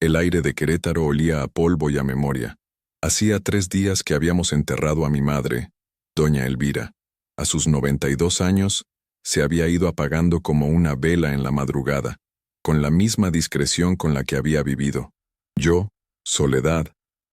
El aire de Querétaro olía a polvo y a memoria. Hacía 3 días que habíamos enterrado a mi madre, doña Elvira. A sus 92 años, se había ido apagando como una vela en la madrugada, con la misma discreción con la que había vivido. Yo, Soledad,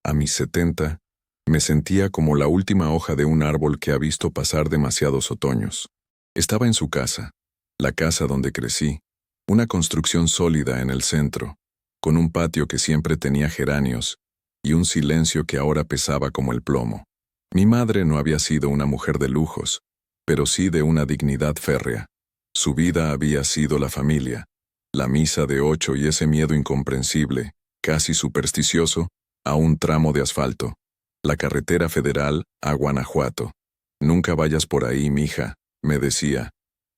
a mis 70, me sentía como la última hoja de un árbol que ha visto pasar demasiados otoños. Estaba en su casa, la casa donde crecí, una construcción sólida en el centro, con un patio que siempre tenía geranios y un silencio que ahora pesaba como el plomo. Mi madre no había sido una mujer de lujos, pero sí de una dignidad férrea. Su vida había sido la familia, la misa de 8 y ese miedo incomprensible, casi supersticioso, a un tramo de asfalto. La carretera federal a Guanajuato. Nunca vayas por ahí, mija, me decía,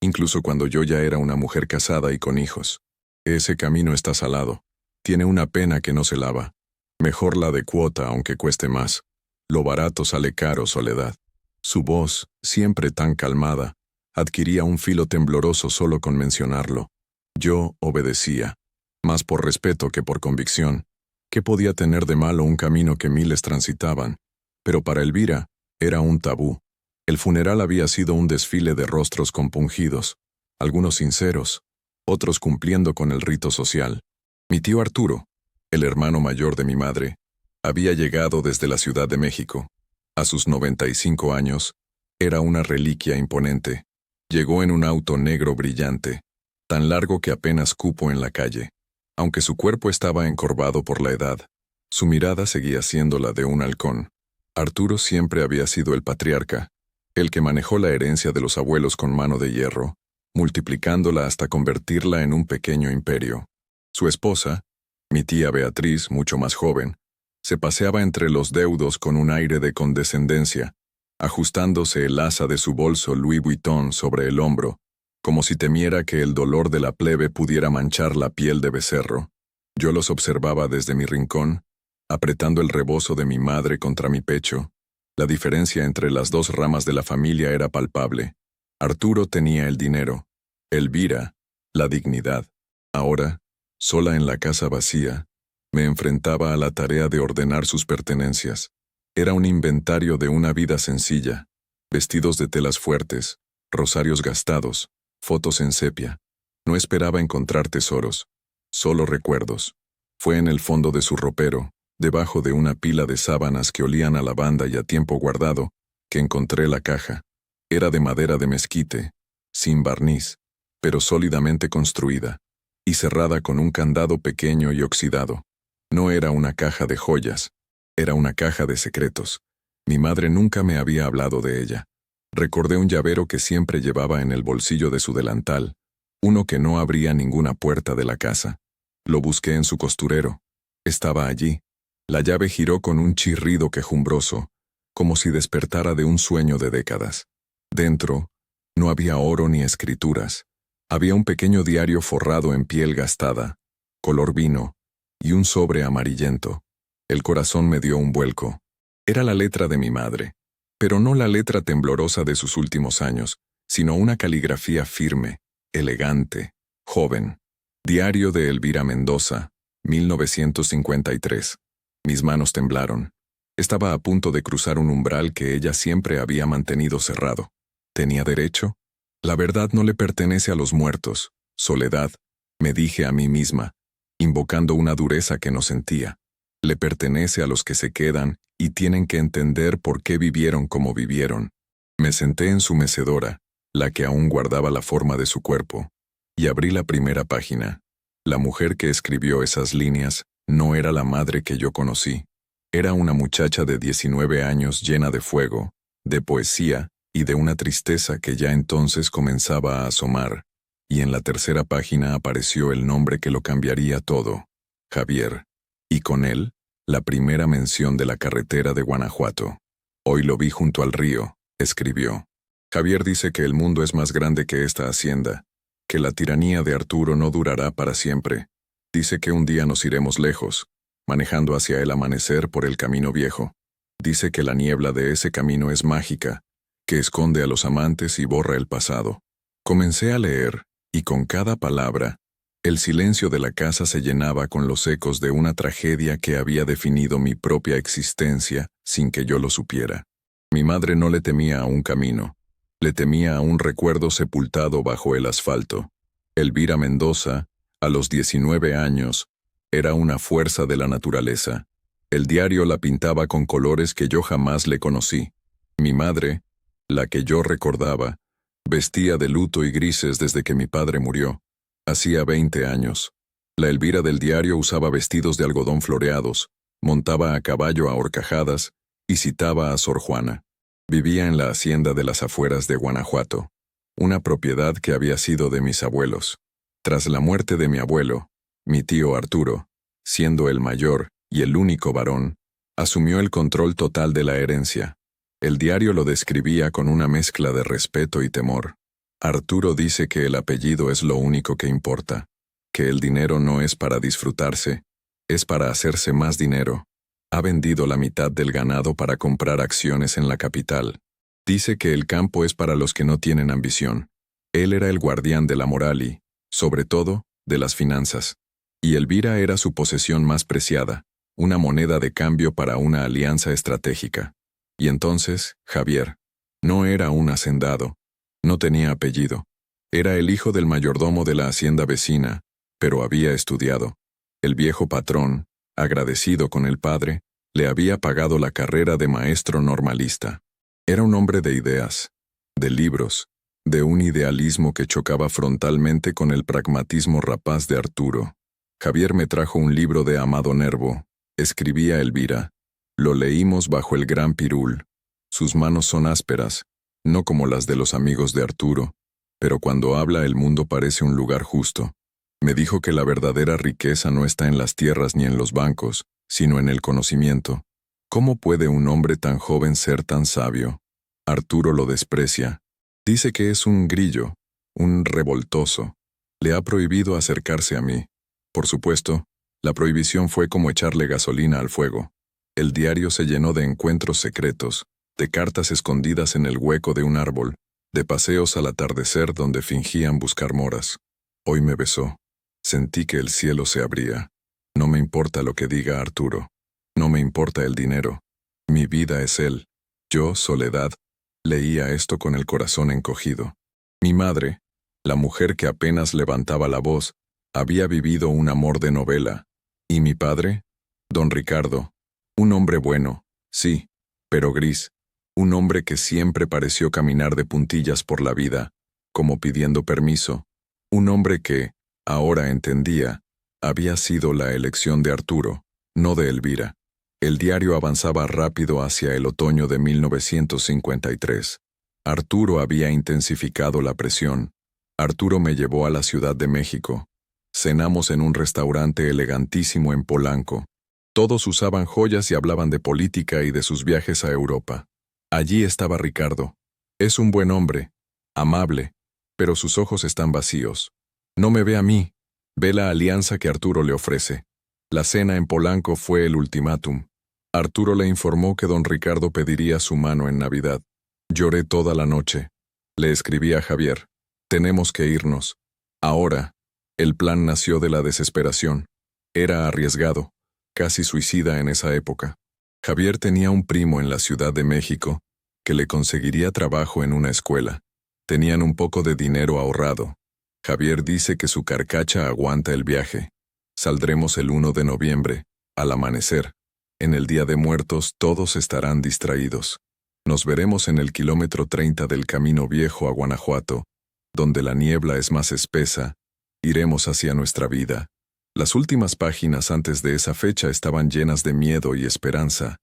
incluso cuando yo ya era una mujer casada y con hijos. Ese camino está salado. Tiene una pena que no se lava. Mejor la de cuota aunque cueste más. Lo barato sale caro, Soledad. Su voz, siempre tan calmada, adquiría un filo tembloroso solo con mencionarlo. Yo obedecía, más por respeto que por convicción. ¿Qué podía tener de malo un camino que miles transitaban? Pero para Elvira, era un tabú. El funeral había sido un desfile de rostros compungidos, algunos sinceros, otros cumpliendo con el rito social. Mi tío Arturo, el hermano mayor de mi madre, había llegado desde la Ciudad de México. A sus 95 años, era una reliquia imponente. Llegó en un auto negro brillante, tan largo que apenas cupo en la calle. Aunque su cuerpo estaba encorvado por la edad, su mirada seguía siendo la de un halcón. Arturo siempre había sido el patriarca, el que manejó la herencia de los abuelos con mano de hierro, multiplicándola hasta convertirla en un pequeño imperio. Su esposa, mi tía Beatriz, mucho más joven, se paseaba entre los deudos con un aire de condescendencia, ajustándose el asa de su bolso Louis Vuitton sobre el hombro, como si temiera que el dolor de la plebe pudiera manchar la piel de becerro. Yo los observaba desde mi rincón, apretando el rebozo de mi madre contra mi pecho. La diferencia entre las dos ramas de la familia era palpable. Arturo tenía el dinero, Elvira, la dignidad. Ahora, sola en la casa vacía, me enfrentaba a la tarea de ordenar sus pertenencias. Era un inventario de una vida sencilla, vestidos de telas fuertes, rosarios gastados, fotos en sepia. No esperaba encontrar tesoros, solo recuerdos. Fue en el fondo de su ropero, debajo de una pila de sábanas que olían a lavanda y a tiempo guardado, que encontré la caja. Era de madera de mezquite, sin barniz, pero sólidamente construida, y cerrada con un candado pequeño y oxidado. No era una caja de joyas, era una caja de secretos. Mi madre nunca me había hablado de ella. Recordé un llavero que siempre llevaba en el bolsillo de su delantal, uno que no abría ninguna puerta de la casa. Lo busqué en su costurero. Estaba allí. La llave giró con un chirrido quejumbroso, como si despertara de un sueño de décadas. Dentro, no había oro ni escrituras. Había un pequeño diario forrado en piel gastada, color vino, y un sobre amarillento. El corazón me dio un vuelco. Era la letra de mi madre, pero no la letra temblorosa de sus últimos años, sino una caligrafía firme, elegante, joven. Diario de Elvira Mendoza, 1953. Mis manos temblaron. Estaba a punto de cruzar un umbral que ella siempre había mantenido cerrado. ¿Tenía derecho? La verdad no le pertenece a los muertos, Soledad, me dije a mí misma, invocando una dureza que no sentía. Le pertenece a los que se quedan y tienen que entender por qué vivieron como vivieron. Me senté en su mecedora, la que aún guardaba la forma de su cuerpo, y abrí la primera página. La mujer que escribió esas líneas no era la madre que yo conocí. Era una muchacha de 19 años llena de fuego, de poesía y de una tristeza que ya entonces comenzaba a asomar, y en la tercera página apareció el nombre que lo cambiaría todo, Javier, y con él, la primera mención de la carretera de Guanajuato. Hoy lo vi junto al río, escribió. Javier dice que el mundo es más grande que esta hacienda, que la tiranía de Arturo no durará para siempre. Dice que un día nos iremos lejos, manejando hacia el amanecer por el camino viejo. Dice que la niebla de ese camino es mágica, que esconde a los amantes y borra el pasado. Comencé a leer, y con cada palabra, El silencio de la casa se llenaba con los ecos de una tragedia que había definido mi propia existencia sin que yo lo supiera. Mi madre no le temía a un camino, le temía a un recuerdo sepultado bajo el asfalto. Elvira Mendoza, a los 19 años, era una fuerza de la naturaleza. El diario la pintaba con colores que yo jamás le conocí. Mi madre, la que yo recordaba, vestía de luto y grises desde que mi padre murió. Hacía 20 años. La Elvira del diario usaba vestidos de algodón floreados, montaba a caballo a horcajadas y citaba a Sor Juana. Vivía en la hacienda de las afueras de Guanajuato, una propiedad que había sido de mis abuelos. Tras la muerte de mi abuelo, mi tío Arturo, siendo el mayor y el único varón, asumió el control total de la herencia. El diario lo describía con una mezcla de respeto y temor. Arturo dice que el apellido es lo único que importa, que el dinero no es para disfrutarse, es para hacerse más dinero. Ha vendido la mitad del ganado para comprar acciones en la capital. Dice que el campo es para los que no tienen ambición. Él era el guardián de la moral y, sobre todo, de las finanzas. Y Elvira era su posesión más preciada, una moneda de cambio para una alianza estratégica. Y entonces, Javier, no era un hacendado, no tenía apellido. Era el hijo del mayordomo de la hacienda vecina, pero había estudiado. El viejo patrón, agradecido con el padre, le había pagado la carrera de maestro normalista. Era un hombre de ideas, de libros, de un idealismo que chocaba frontalmente con el pragmatismo rapaz de Arturo. Javier me trajo un libro de Amado Nervo, escribía Elvira. Lo leímos bajo el gran pirul. Sus manos son ásperas, no como las de los amigos de Arturo, pero cuando habla el mundo parece un lugar justo. Me dijo que la verdadera riqueza no está en las tierras ni en los bancos, sino en el conocimiento. ¿Cómo puede un hombre tan joven ser tan sabio? Arturo lo desprecia. Dice que es un grillo, un revoltoso. Le ha prohibido acercarse a mí. Por supuesto, la prohibición fue como echarle gasolina al fuego. El diario se llenó de encuentros secretos, de cartas escondidas en el hueco de un árbol, de paseos al atardecer donde fingían buscar moras. Hoy me besó. Sentí que el cielo se abría. No me importa lo que diga Arturo. No me importa el dinero. Mi vida es él. Yo, Soledad, leía esto con el corazón encogido. Mi madre, la mujer que apenas levantaba la voz, había vivido un amor de novela. ¿Y mi padre? Don Ricardo. Un hombre bueno, sí, pero gris. Un hombre que siempre pareció caminar de puntillas por la vida, como pidiendo permiso. Un hombre que, ahora entendía, había sido la elección de Arturo, no de Elvira. El diario avanzaba rápido hacia el otoño de 1953. Arturo había intensificado la presión. Arturo me llevó a la Ciudad de México. Cenamos en un restaurante elegantísimo en Polanco. Todos usaban joyas y hablaban de política y de sus viajes a Europa. Allí estaba Ricardo. Es un buen hombre, amable, pero sus ojos están vacíos. No me ve a mí, ve la alianza que Arturo le ofrece. La cena en Polanco fue el ultimátum. Arturo le informó que don Ricardo pediría su mano en Navidad. Lloré toda la noche. Le escribí a Javier. Tenemos que irnos. Ahora. El plan nació de la desesperación. Era arriesgado, casi suicida en esa época. Javier tenía un primo en la Ciudad de México que le conseguiría trabajo en una escuela. Tenían un poco de dinero ahorrado. Javier dice que su carcacha aguanta el viaje. Saldremos el 1 de noviembre, al amanecer. En el Día de Muertos todos estarán distraídos. Nos veremos en el kilómetro 30 del Camino Viejo a Guanajuato, donde la niebla es más espesa. Iremos hacia nuestra vida. Las últimas páginas antes de esa fecha estaban llenas de miedo y esperanza.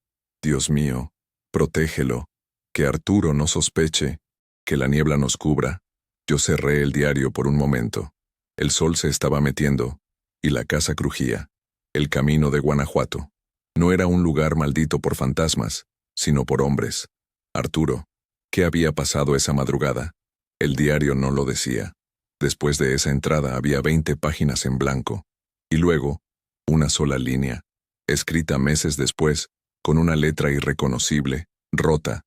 Dios mío, protégelo, que Arturo no sospeche, que la niebla nos cubra. Yo cerré el diario por un momento. El sol se estaba metiendo, y la casa crujía. El camino de Guanajuato. No era un lugar maldito por fantasmas, sino por hombres. Arturo, ¿qué había pasado esa madrugada? El diario no lo decía. Después de esa entrada había 20 páginas en blanco. Y luego, una sola línea, escrita meses después, con una letra irreconocible, rota.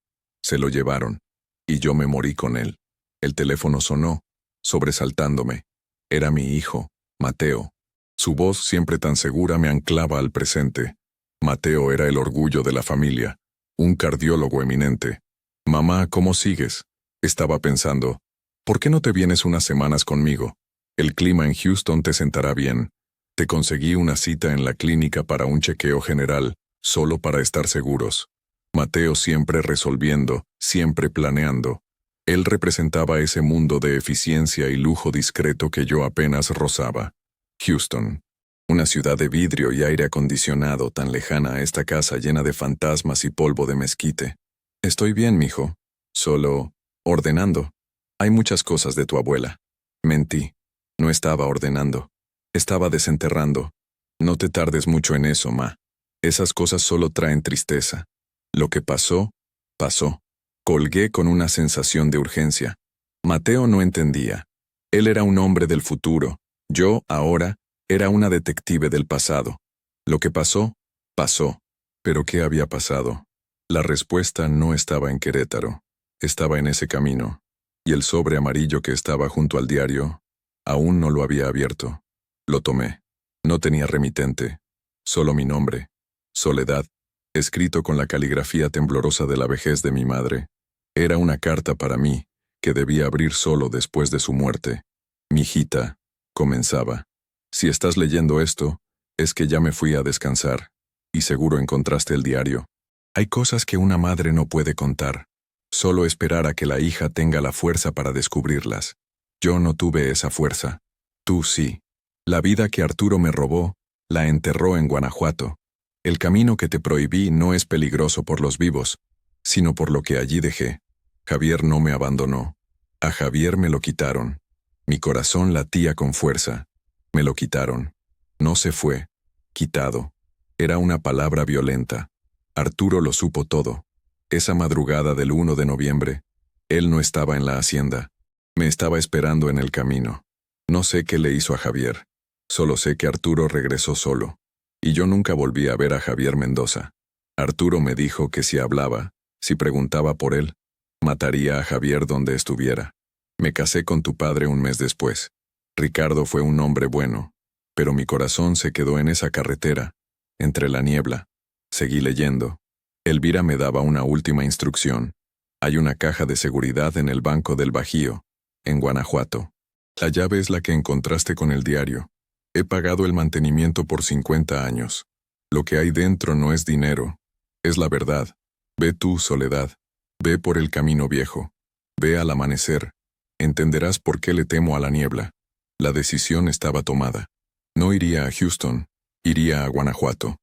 Se lo llevaron. Y yo me morí con él. El teléfono sonó, sobresaltándome. Era mi hijo. Mateo. Su voz, siempre tan segura, me anclaba al presente. Mateo era el orgullo de la familia, un cardiólogo eminente. Mamá, ¿cómo sigues? Estaba pensando. ¿Por qué no te vienes unas semanas conmigo? El clima en Houston te sentará bien. Te conseguí una cita en la clínica para un chequeo general, solo para estar seguros. Mateo siempre resolviendo, siempre planeando. Él representaba ese mundo de eficiencia y lujo discreto que yo apenas rozaba. Houston. Una ciudad de vidrio y aire acondicionado tan lejana a esta casa llena de fantasmas y polvo de mezquite. Estoy bien, mijo. Solo ordenando. Hay muchas cosas de tu abuela. Mentí. No estaba ordenando. Estaba desenterrando. No te tardes mucho en eso, ma. Esas cosas solo traen tristeza. Lo que pasó, pasó. Colgué con una sensación de urgencia. Mateo no entendía. Él era un hombre del futuro. Yo, ahora, era una detective del pasado. Lo que pasó, pasó. ¿Pero qué había pasado? La respuesta no estaba en Querétaro. Estaba en ese camino. Y el sobre amarillo que estaba junto al diario, aún no lo había abierto. Lo tomé. No tenía remitente. Solo mi nombre. Soledad. Escrito con la caligrafía temblorosa de la vejez de mi madre. Era una carta para mí, que debía abrir solo después de su muerte. Mijita, comenzaba. Si estás leyendo esto, es que ya me fui a descansar, y seguro encontraste el diario. Hay cosas que una madre no puede contar. Solo esperar a que la hija tenga la fuerza para descubrirlas. Yo no tuve esa fuerza. Tú sí. La vida que Arturo me robó, la enterró en Guanajuato. El camino que te prohibí no es peligroso por los vivos, sino por lo que allí dejé. Javier no me abandonó. A Javier me lo quitaron. Mi corazón latía con fuerza. Me lo quitaron. No se fue. Quitado. Era una palabra violenta. Arturo lo supo todo. Esa madrugada del 1 de noviembre, él no estaba en la hacienda. Me estaba esperando en el camino. No sé qué le hizo a Javier. Solo sé que Arturo regresó solo. Y yo nunca volví a ver a Javier Mendoza. Arturo me dijo que si hablaba, si preguntaba por él, mataría a Javier donde estuviera. Me casé con tu padre un mes después. Ricardo fue un hombre bueno, pero mi corazón se quedó en esa carretera, entre la niebla. Seguí leyendo. Elvira me daba una última instrucción. Hay una caja de seguridad en el Banco del Bajío, en Guanajuato. La llave es la que encontraste con el diario. He pagado el mantenimiento por 50 años. Lo que hay dentro no es dinero, es la verdad. Ve tú, Soledad. Ve por el camino viejo. Ve al amanecer. Entenderás por qué le temo a la niebla. La decisión estaba tomada. No iría a Houston, iría a Guanajuato.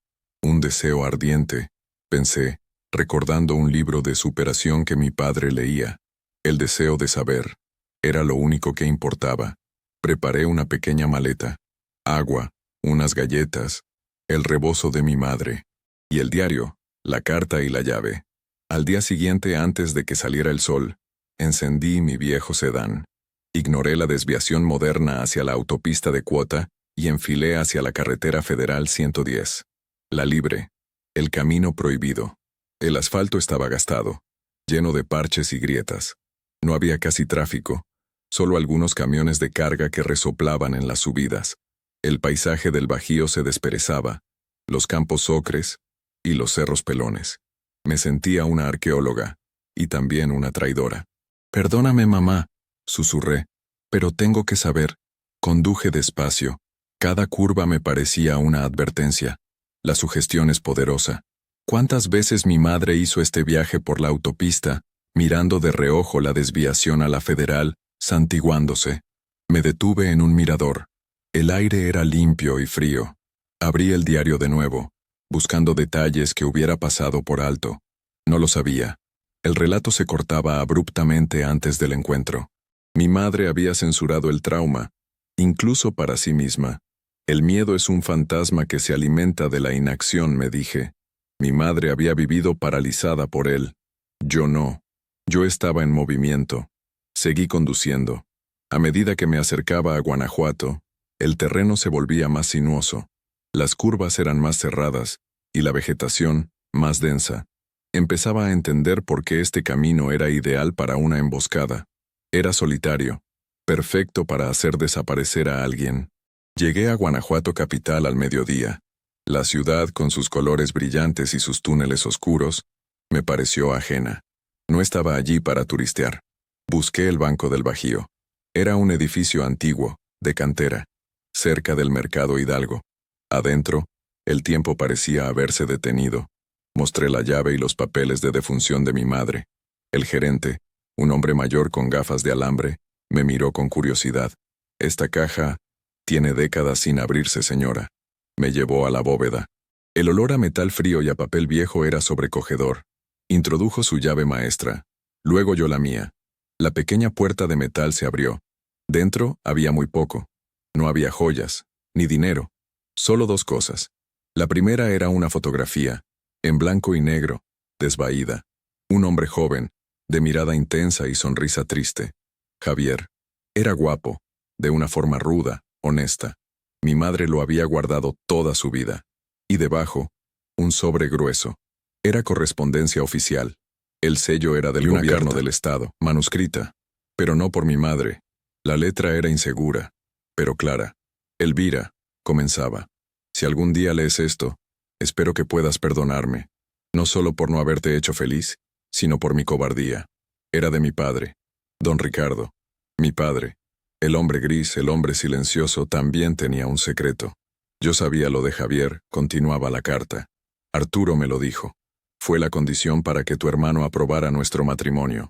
Un deseo ardiente, pensé, recordando un libro de superación que mi padre leía. El deseo de saber. Era lo único que importaba. Preparé una pequeña maleta. Agua, unas galletas, el rebozo de mi madre. Y el diario, la carta y la llave. Al día siguiente, antes de que saliera el sol, encendí mi viejo sedán. Ignoré la desviación moderna hacia la autopista de Cuota y enfilé hacia la carretera federal 110. La libre. El camino prohibido. El asfalto estaba gastado, lleno de parches y grietas. No había casi tráfico, solo algunos camiones de carga que resoplaban en las subidas. El paisaje del Bajío se desperezaba, los campos ocres y los cerros pelones. Me sentía una arqueóloga y también una traidora. «Perdóname, mamá», susurré, «pero tengo que saber». Conduje despacio. Cada curva me parecía una advertencia. La sugestión es poderosa. ¿Cuántas veces mi madre hizo este viaje por la autopista, mirando de reojo la desviación a la federal, santiguándose? Me detuve en un mirador. El aire era limpio y frío. Abrí el diario de nuevo, buscando detalles que hubiera pasado por alto. No lo sabía. El relato se cortaba abruptamente antes del encuentro. Mi madre había censurado el trauma, incluso para sí misma. El miedo es un fantasma que se alimenta de la inacción, me dije. Mi madre había vivido paralizada por él. Yo no. Yo estaba en movimiento. Seguí conduciendo. A medida que me acercaba a Guanajuato, el terreno se volvía más sinuoso. Las curvas eran más cerradas y la vegetación más densa. Empezaba a entender por qué este camino era ideal para una emboscada. Era solitario, perfecto para hacer desaparecer a alguien. Llegué a Guanajuato capital al mediodía. La ciudad, con sus colores brillantes y sus túneles oscuros, me pareció ajena. No estaba allí para turistear. Busqué el Banco del Bajío. Era un edificio antiguo, de cantera, cerca del Mercado Hidalgo. Adentro, el tiempo parecía haberse detenido. Mostré la llave y los papeles de defunción de mi madre. El gerente, un hombre mayor con gafas de alambre, me miró con curiosidad. Esta caja tiene décadas sin abrirse, señora. Me llevó a la bóveda. El olor a metal frío y a papel viejo era sobrecogedor. Introdujo su llave maestra. Luego yo la mía. La pequeña puerta de metal se abrió. Dentro había muy poco. No había joyas, ni dinero. Solo dos cosas. La primera era una fotografía, en blanco y negro, desvaída. Un hombre joven, de mirada intensa y sonrisa triste. Javier. Era guapo, de una forma ruda, honesta. Mi madre lo había guardado toda su vida. Y debajo, un sobre grueso. Era correspondencia oficial. El sello era del gobierno del estado, manuscrita. Pero no por mi madre. La letra era insegura, pero clara. Elvira, comenzaba. Si algún día lees esto, espero que puedas perdonarme. No solo por no haberte hecho feliz, sino por mi cobardía. Era de mi padre, don Ricardo. Mi padre. El hombre gris, el hombre silencioso, también tenía un secreto. Yo sabía lo de Javier, continuaba la carta. Arturo me lo dijo. Fue la condición para que tu hermano aprobara nuestro matrimonio.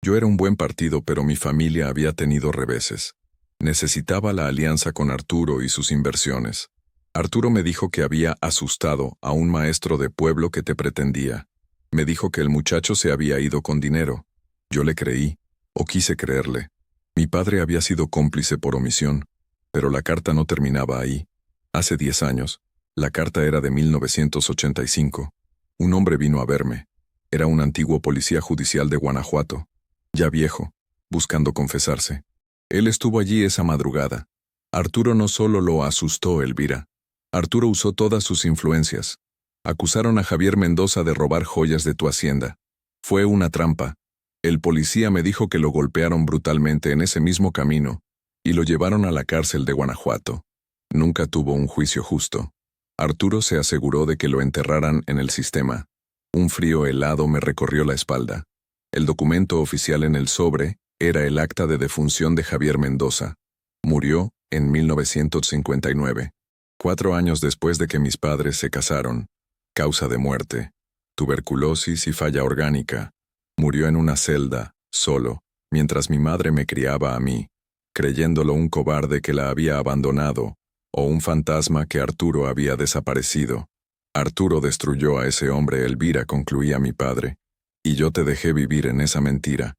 Yo era un buen partido, pero mi familia había tenido reveses. Necesitaba la alianza con Arturo y sus inversiones. Arturo me dijo que había asustado a un maestro de pueblo que te pretendía. Me dijo que el muchacho se había ido con dinero. Yo le creí, o quise creerle. Mi padre había sido cómplice por omisión, pero la carta no terminaba ahí. Hace 10 años, la carta era de 1985. Un hombre vino a verme. Era un antiguo policía judicial de Guanajuato, ya viejo, buscando confesarse. Él estuvo allí esa madrugada. Arturo no solo lo asustó, Elvira. Arturo usó todas sus influencias. Acusaron a Javier Mendoza de robar joyas de tu hacienda. Fue una trampa. El policía me dijo que lo golpearon brutalmente en ese mismo camino y lo llevaron a la cárcel de Guanajuato. Nunca tuvo un juicio justo. Arturo se aseguró de que lo enterraran en el sistema. Un frío helado me recorrió la espalda. El documento oficial en el sobre era el acta de defunción de Javier Mendoza. Murió en 1959, 4 años después de que mis padres se casaron. Causa de muerte: tuberculosis y falla orgánica. Murió en una celda, solo, mientras mi madre me criaba a mí, creyéndolo un cobarde que la había abandonado, o un fantasma que Arturo había desaparecido. Arturo destruyó a ese hombre, Elvira, concluía mi padre, y yo te dejé vivir en esa mentira.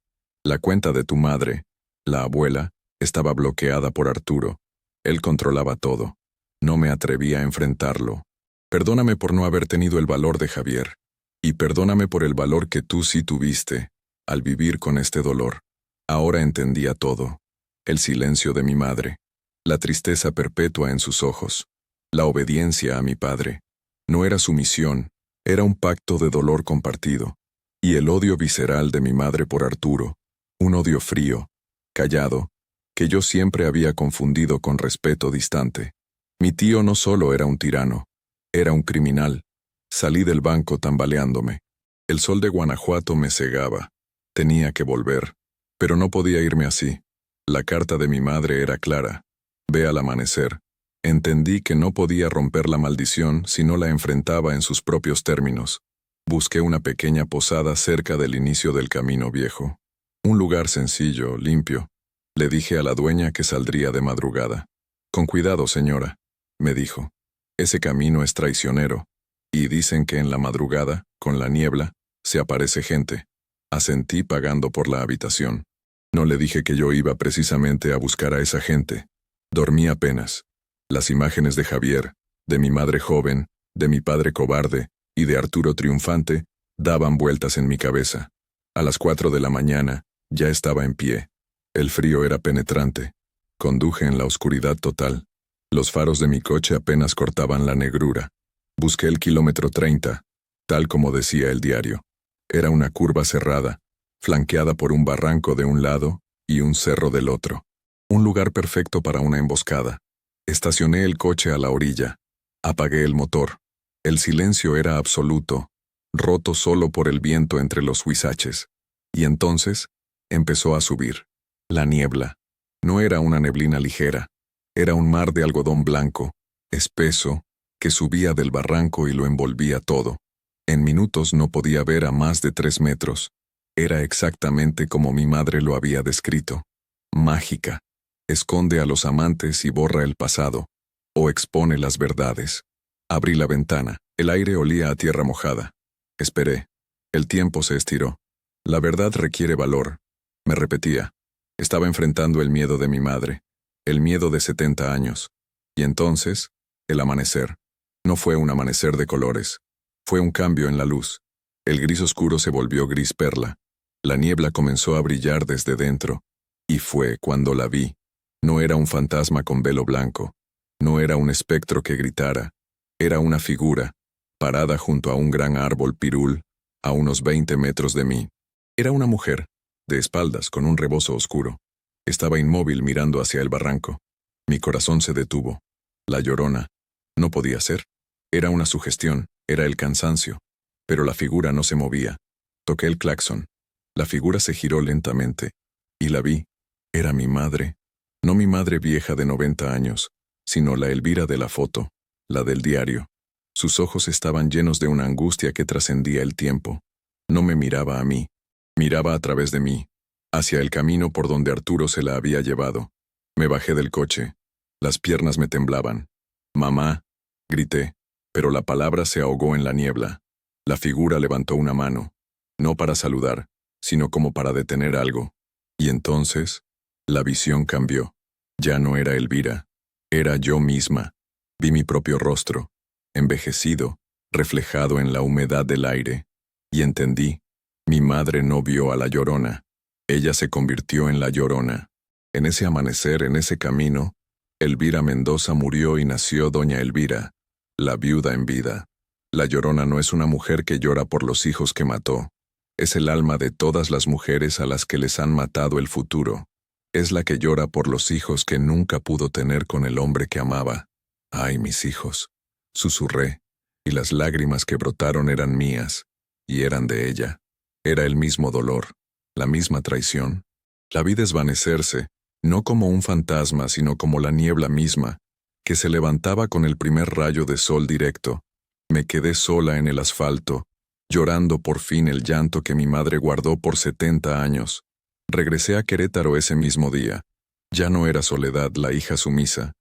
La cuenta de tu madre, la abuela, estaba bloqueada por Arturo. Él controlaba todo. No me atreví a enfrentarlo. Perdóname por no haber tenido el valor de Javier. Y perdóname por el valor que tú sí tuviste, al vivir con este dolor. Ahora entendía todo. El silencio de mi madre. La tristeza perpetua en sus ojos. La obediencia a mi padre. No era sumisión, era un pacto de dolor compartido. Y el odio visceral de mi madre por Arturo. Un odio frío, callado, que yo siempre había confundido con respeto distante. Mi tío no solo era un tirano, era un criminal. Salí del banco tambaleándome. El sol de Guanajuato me cegaba. Tenía que volver. Pero no podía irme así. La carta de mi madre era clara. Ve al amanecer. Entendí que no podía romper la maldición si no la enfrentaba en sus propios términos. Busqué una pequeña posada cerca del inicio del camino viejo. Un lugar sencillo, limpio. Le dije a la dueña que saldría de madrugada. Con cuidado, señora, me dijo. Ese camino es traicionero. Y dicen que en la madrugada, con la niebla, se aparece gente. Asentí pagando por la habitación. No le dije que yo iba precisamente a buscar a esa gente. Dormí apenas. Las imágenes de Javier, de mi madre joven, de mi padre cobarde y de Arturo triunfante daban vueltas en mi cabeza. A las 4 de la mañana ya estaba en pie. El frío era penetrante. Conduje en la oscuridad total. Los faros de mi coche apenas cortaban la negrura. Busqué el kilómetro 30, tal como decía el diario. Era una curva cerrada, flanqueada por un barranco de un lado y un cerro del otro. Un lugar perfecto para una emboscada. Estacioné el coche a la orilla. Apagué el motor. El silencio era absoluto, roto solo por el viento entre los huizaches. Y entonces empezó a subir. La niebla. No era una neblina ligera. Era un mar de algodón blanco, espeso, que subía del barranco y lo envolvía todo. En minutos no podía ver a más de 3 metros. Era exactamente como mi madre lo había descrito. Mágica. Esconde a los amantes y borra el pasado. O expone las verdades. Abrí la ventana. El aire olía a tierra mojada. Esperé. El tiempo se estiró. La verdad requiere valor. Me repetía. Estaba enfrentando el miedo de mi madre. El miedo de 70 años. Y entonces, el amanecer. No fue un amanecer de colores. Fue un cambio en la luz. El gris oscuro se volvió gris perla. La niebla comenzó a brillar desde dentro. Y fue cuando la vi. No era un fantasma con velo blanco. No era un espectro que gritara. Era una figura, parada junto a un gran árbol pirul, a unos 20 metros de mí. Era una mujer, de espaldas, con un rebozo oscuro. Estaba inmóvil mirando hacia el barranco. Mi corazón se detuvo. La Llorona. No podía ser. Era una sugestión, era el cansancio. Pero la figura no se movía. Toqué el claxon. La figura se giró lentamente. Y la vi. Era mi madre. No mi madre vieja de 90 años, sino la Elvira de la foto, la del diario. Sus ojos estaban llenos de una angustia que trascendía el tiempo. No me miraba a mí. Miraba a través de mí, hacia el camino por donde Arturo se la había llevado. Me bajé del coche. Las piernas me temblaban. «Mamá», grité, pero la palabra se ahogó en la niebla. La figura levantó una mano, no para saludar, sino como para detener algo. Y entonces, la visión cambió. Ya no era Elvira, era yo misma. Vi mi propio rostro, envejecido, reflejado en la humedad del aire. Y entendí, mi madre no vio a la Llorona. Ella se convirtió en la Llorona. En ese amanecer, en ese camino, Elvira Mendoza murió y nació doña Elvira, la viuda en vida. La Llorona no es una mujer que llora por los hijos que mató. Es el alma de todas las mujeres a las que les han matado el futuro. Es la que llora por los hijos que nunca pudo tener con el hombre que amaba. «Ay, mis hijos», susurré, y las lágrimas que brotaron eran mías, y eran de ella. Era el mismo dolor, la misma traición. La vi desvanecerse, no como un fantasma, sino como la niebla misma, que se levantaba con el primer rayo de sol directo. Me quedé sola en el asfalto, llorando por fin el llanto que mi madre guardó por 70 años. Regresé a Querétaro ese mismo día. Ya no era Soledad la hija sumisa,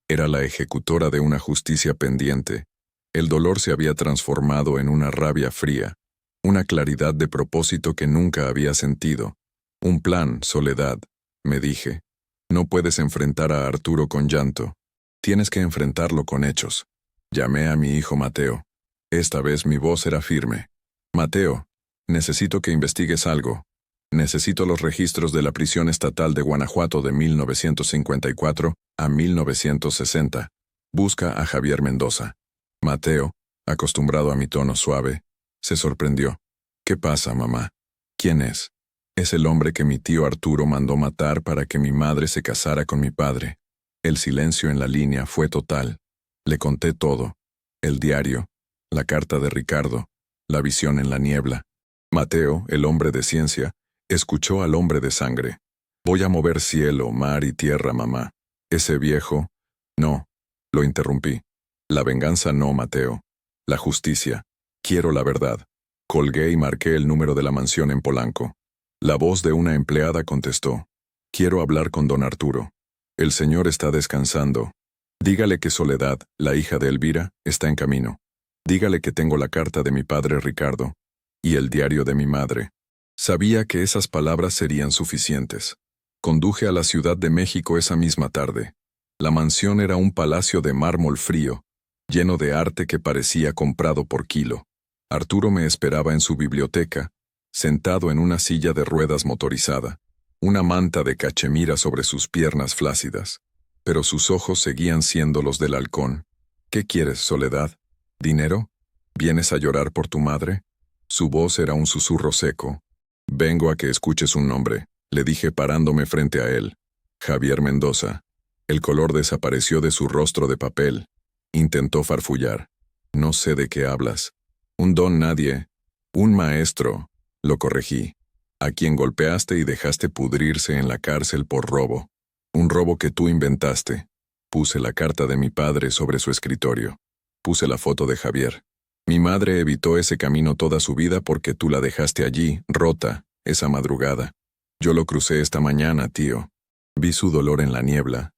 era la ejecutora de una justicia pendiente. El dolor se había transformado en una rabia fría, una claridad de propósito que nunca había sentido. Un plan, Soledad, me dije. No puedes enfrentar a Arturo con llanto. Tienes que enfrentarlo con hechos. Llamé a mi hijo Mateo. Esta vez mi voz era firme. Mateo, necesito que investigues algo. Necesito los registros de la prisión estatal de Guanajuato de 1954 a 1960. Busca a Javier Mendoza. Mateo, acostumbrado a mi tono suave, se sorprendió. ¿Qué pasa, mamá? ¿Quién es? Es el hombre que mi tío Arturo mandó matar para que mi madre se casara con mi padre. El silencio en la línea fue total. Le conté todo. El diario, la carta de Ricardo, la visión en la niebla. Mateo, el hombre de ciencia, escuchó al hombre de sangre. Voy a mover cielo, mar y tierra, mamá. Ese viejo... No, lo interrumpí. La venganza no, Mateo. La justicia. Quiero la verdad. Colgué y marqué el número de la mansión en Polanco. La voz de una empleada contestó. Quiero hablar con don Arturo. El señor está descansando. Dígale que Soledad, la hija de Elvira, está en camino. Dígale que tengo la carta de mi padre Ricardo y el diario de mi madre. Sabía que esas palabras serían suficientes. Conduje a la Ciudad de México esa misma tarde. La mansión era un palacio de mármol frío, lleno de arte que parecía comprado por kilo. Arturo me esperaba en su biblioteca, sentado en una silla de ruedas motorizada, una manta de cachemira sobre sus piernas flácidas. Pero sus ojos seguían siendo los del halcón. ¿Qué quieres, Soledad? ¿Dinero? ¿Vienes a llorar por tu madre? Su voz era un susurro seco. Vengo a que escuches un nombre, le dije parándome frente a él. Javier Mendoza. El color desapareció de su rostro de papel. Intentó farfullar. No sé de qué hablas. Un don nadie. Un maestro. Lo corregí. A quien golpeaste y dejaste pudrirse en la cárcel por robo. Un robo que tú inventaste. Puse la carta de mi padre sobre su escritorio. Puse la foto de Javier. Mi madre evitó ese camino toda su vida porque tú la dejaste allí, rota, esa madrugada. Yo lo crucé esta mañana, tío. Vi su dolor en la niebla.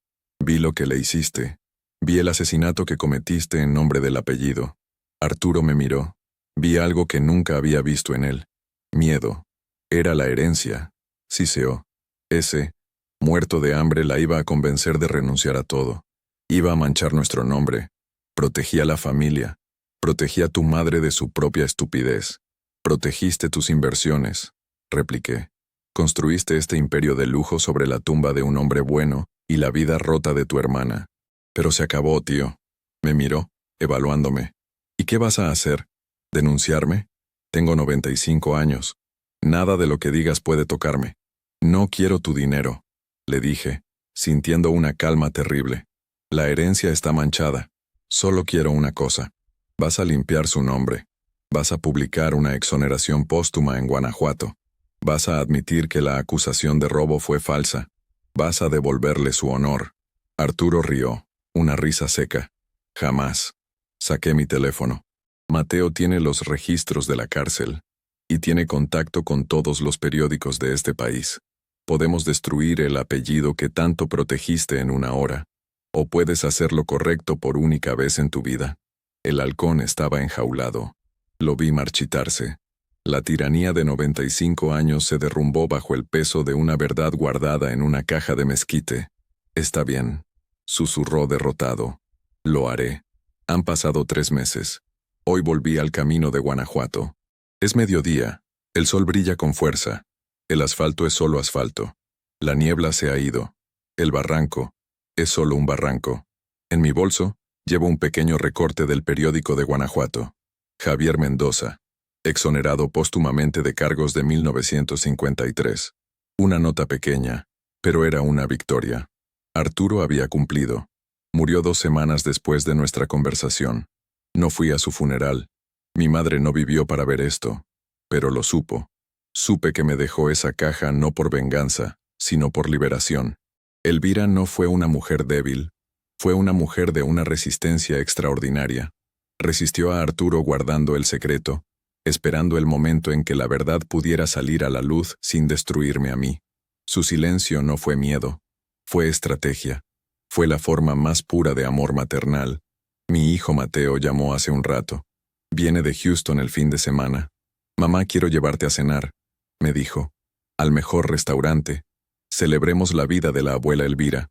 Vi lo que le hiciste. Vi el asesinato que cometiste en nombre del apellido. Arturo me miró. Vi algo que nunca había visto en él. Miedo. Era la herencia. Siseó. Ese, muerto de hambre, la iba a convencer de renunciar a todo. Iba a manchar nuestro nombre. Protegí a la familia. Protegí a tu madre de su propia estupidez. Protegiste tus inversiones, repliqué. Construiste este imperio de lujo sobre la tumba de un hombre bueno y la vida rota de tu hermana. Pero se acabó, tío. Me miró, evaluándome. ¿Y qué vas a hacer? ¿Denunciarme? Tengo 95 años. Nada de lo que digas puede tocarme. No quiero tu dinero, le dije, sintiendo una calma terrible. La herencia está manchada. Solo quiero una cosa. Vas a limpiar su nombre. Vas a publicar una exoneración póstuma en Guanajuato. Vas a admitir que la acusación de robo fue falsa. Vas a devolverle su honor. Arturo rió, una risa seca. Jamás. Saqué mi teléfono. Mateo tiene los registros de la cárcel y tiene contacto con todos los periódicos de este país. Podemos destruir el apellido que tanto protegiste en una hora. O puedes hacer lo correcto por única vez en tu vida. El halcón estaba enjaulado. Lo vi marchitarse. La tiranía de 95 años se derrumbó bajo el peso de una verdad guardada en una caja de mezquite. Está bien, susurró derrotado. Lo haré. Han pasado 3 meses. Hoy volví al camino de Guanajuato. Es mediodía. El sol brilla con fuerza. El asfalto es solo asfalto. La niebla se ha ido. El barranco es solo un barranco. En mi bolso llevo un pequeño recorte del periódico de Guanajuato. Javier Mendoza, exonerado póstumamente de cargos de 1953. Una nota pequeña, pero era una victoria. Arturo había cumplido. Murió 2 semanas después de nuestra conversación. No fui a su funeral. Mi madre no vivió para ver esto, pero lo supo. Supe que me dejó esa caja no por venganza, sino por liberación. Elvira no fue una mujer débil. Fue una mujer de una resistencia extraordinaria. Resistió a Arturo guardando el secreto, esperando el momento en que la verdad pudiera salir a la luz sin destruirme a mí. Su silencio no fue miedo, fue estrategia. Fue la forma más pura de amor maternal. Mi hijo Mateo llamó hace un rato. Viene de Houston el fin de semana. Mamá, quiero llevarte a cenar, me dijo. Al mejor restaurante. Celebremos la vida de la abuela Elvira.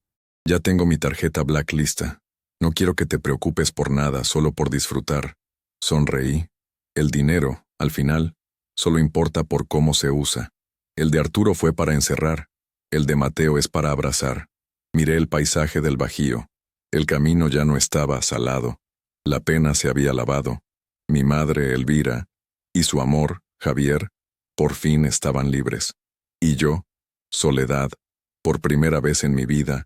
Ya tengo mi tarjeta blacklista. No quiero que te preocupes por nada, solo por disfrutar. Sonreí. El dinero, al final, solo importa por cómo se usa. El de Arturo fue para encerrar. El de Mateo es para abrazar. Miré el paisaje del Bajío. El camino ya no estaba salado. La pena se había lavado. Mi madre, Elvira, y su amor, Javier, por fin estaban libres. Y yo, Soledad, por primera vez en mi vida,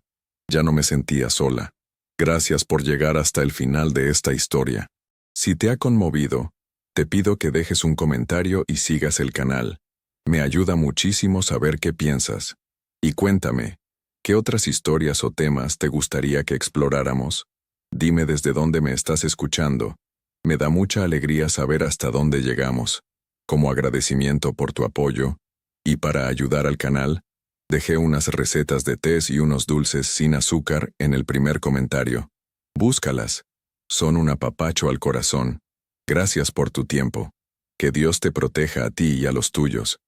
ya no me sentía sola. Gracias por llegar hasta el final de esta historia. Si te ha conmovido, te pido que dejes un comentario y sigas el canal. Me ayuda muchísimo saber qué piensas. Y cuéntame, ¿qué otras historias o temas te gustaría que exploráramos? Dime desde dónde me estás escuchando. Me da mucha alegría saber hasta dónde llegamos. Como agradecimiento por tu apoyo, y para ayudar al canal, dejé unas recetas de tés y unos dulces sin azúcar en el primer comentario. Búscalas. Son un apapacho al corazón. Gracias por tu tiempo. Que Dios te proteja a ti y a los tuyos.